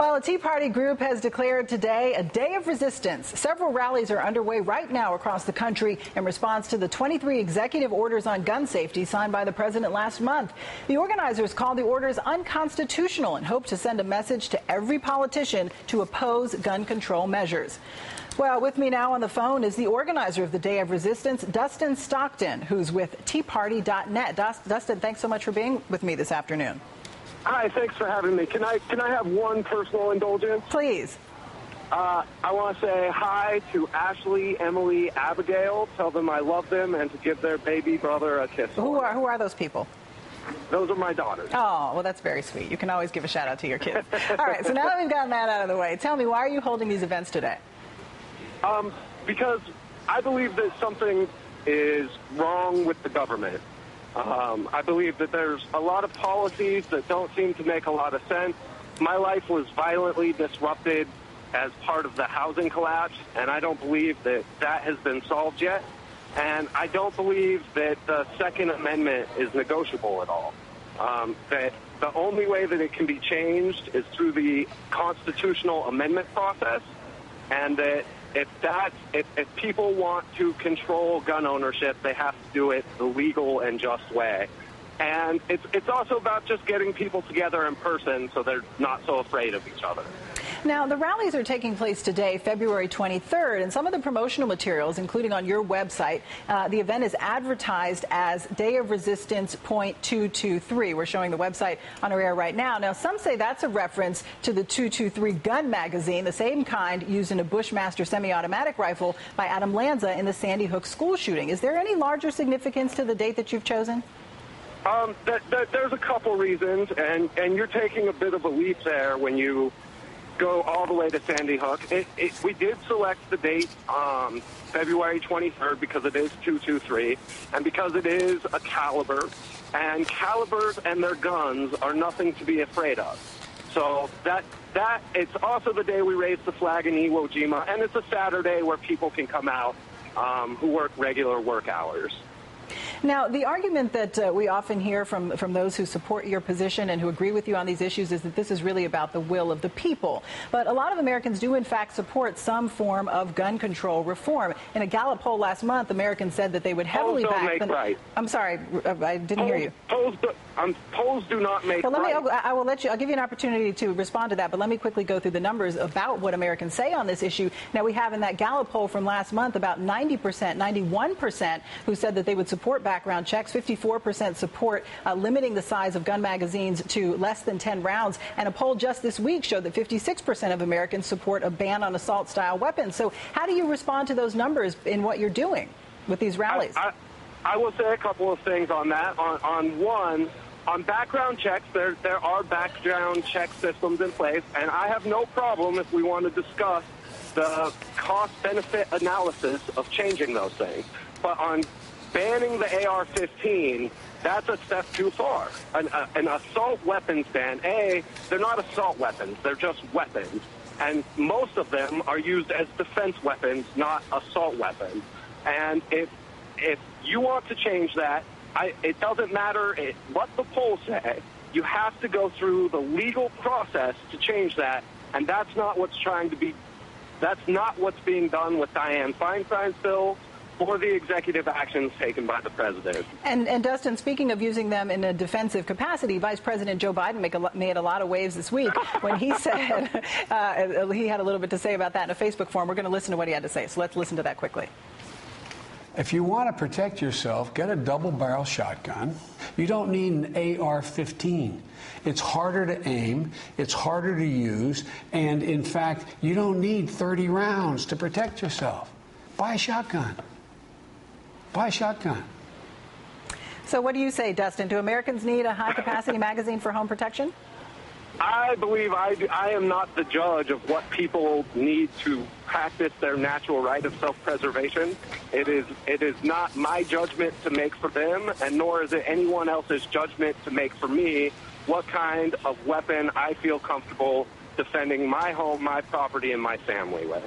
Well, a Tea Party group has declared today a day of resistance. Several rallies are underway right now across the country in response to the 23 executive orders on gun safety signed by the president last month. The organizers call the orders unconstitutional and hope to send a message to every politician to oppose gun control measures. Well, with me now on the phone is the organizer of the Day of Resistance, Dustin Stockton, who's with teaparty.net. Dustin, thanks so much for being with me this afternoon. Hi, thanks for having me. Can I have one personal indulgence? Please. I want to say hi to Ashley, Emily, Abigail. Tell them I love them and to give their baby brother a kiss. Who are those people? Those are my daughters. Oh, well, that's very sweet. You can always give a shout out to your kids. All right, so now that we've gotten that out of the way, tell me, why are you holding these events today? Because I believe that something is wrong with the government. I believe that there's a lot of policies that don't seem to make a lot of sense. My life was violently disrupted as part of the housing collapse, and I don't believe that that has been solved yet. And I don't believe that the Second Amendment is negotiable at all. That the only way that it can be changed is through the constitutional amendment process, and that if people want to control gun ownership, they have to do it the legal and just way. And it's also about just getting people together in person so they're not so afraid of each other. Now, the rallies are taking place today, February 23rd, and some of the promotional materials, including on your website, the event is advertised as Day of Resistance .223. We're showing the website on our air right now. Now, some say that's a reference to the .223 gun magazine, the same kind used in a Bushmaster semi-automatic rifle by Adam Lanza in the Sandy Hook school shooting. Is there any larger significance to the date that you've chosen? There's a couple reasons, and you're taking a bit of a leap there when you go all the way to Sandy Hook. We did select the date February 23rd because it is 223 and because it is a caliber, and calibers and their guns are nothing to be afraid of. So that it's also the day we raise the flag in Iwo Jima, and it's a Saturday where people can come out who work regular work hours. Now, the argument that we often hear from those who support your position and who agree with you on these issues is that this is really about the will of the people. But a lot of Americans do, in fact, support some form of gun control reform. In a Gallup poll last month, Americans said that they would heavily back... I'm sorry, I didn't hear you. Polls do not make right. I'll give you an opportunity to respond to that, but let me quickly go through the numbers about what Americans say on this issue. Now, we have in that Gallup poll from last month about 90%, 91% who said that they would support background checks, 54% support limiting the size of gun magazines to less than 10 rounds, and a poll just this week showed that 56% of Americans support a ban on assault-style weapons. So how do you respond to those numbers in what you're doing with these rallies? I will say a couple of things on that. On background checks, there are background check systems in place, and I have no problem if we want to discuss the cost-benefit analysis of changing those things. But on banning the AR-15, that's a step too far. An assault weapons ban, they're not assault weapons, they're just weapons. And most of them are used as defense weapons, not assault weapons. And if you want to change that, it doesn't matter what the polls say. You have to go through the legal process to change that, and that's not what's being done with Dianne Feinstein's bill or the executive actions taken by the president. And Dustin, speaking of using them in a defensive capacity, Vice President Joe Biden made a lot of waves this week when he said he had a little bit to say about that in a Facebook forum. We're going to listen to what he had to say, so let's listen to that quickly. If you want to protect yourself, get a double-barrel shotgun. You don't need an AR-15. It's harder to aim, it's harder to use, and in fact, you don't need 30 rounds to protect yourself. Buy a shotgun. Buy a shotgun. So what do you say, Dustin? Do Americans need a high-capacity magazine for home protection? I believe I am not the judge of what people need to practice their natural right of self-preservation. It is not my judgment to make for them, and nor is it anyone else's judgment to make for me what kind of weapon I feel comfortable defending my home, my property, and my family with.